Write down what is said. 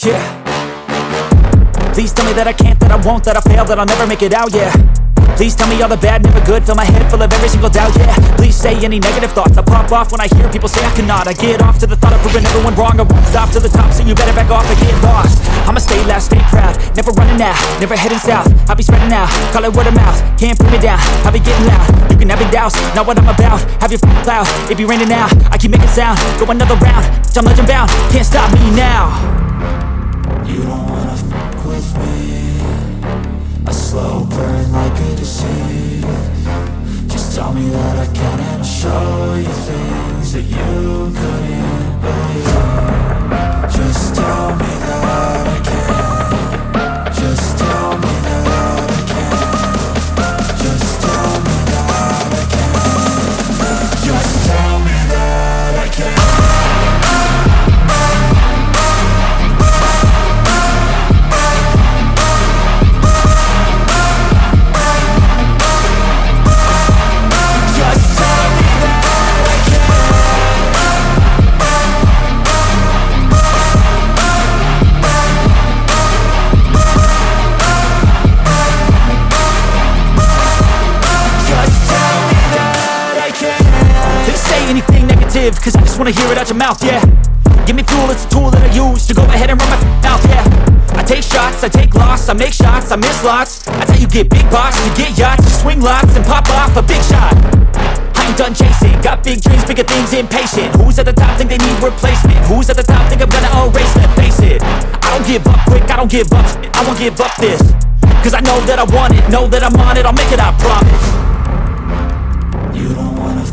Yeah. Please tell me that I can't, that I won't, that I fail, that I'll never make it out, yeah. Please tell me all the bad, never good, fill my head full of every single doubt, yeah. Please say any negative thoughts, I pop off when I hear people say I cannot. I get off to the thought of proving everyone wrong, I won't stop to the top, so you better back off and get lost. I'ma stay loud, stay proud, never running out, never heading south. I'll be spreading out, call it word of mouth, can't put me down, I'll be getting loud. You can have your doubts, not what I'm about, have your cloud, it be raining now. I keep making sound, go another round, I'm legend bound, can't stop me now. You don't wanna fuck with me, a slow burn like a disease. Just tell me that I can and I'll show you things that you couldn't believe. Just tell me that I can. Just tell me that I can. Just tell me that I can. Just tell me that I can. Cause I just wanna hear it out your mouth, yeah. Give me fuel, it's a tool that I use to go ahead and run my mouth, yeah. I take shots, I take loss, I make shots, I miss lots. That's how you get big box, you get yachts, you swing lots and pop off a big shot. I ain't done chasing, got big dreams, bigger things, impatient. Who's at the top think they need replacement? Who's at the top think I'm gonna erase them? Face it, I don't give up quick, I don't give up, I won't give up this. Cause I know that I want it, know that I'm on it, I'll make it, I promise. You don't wanna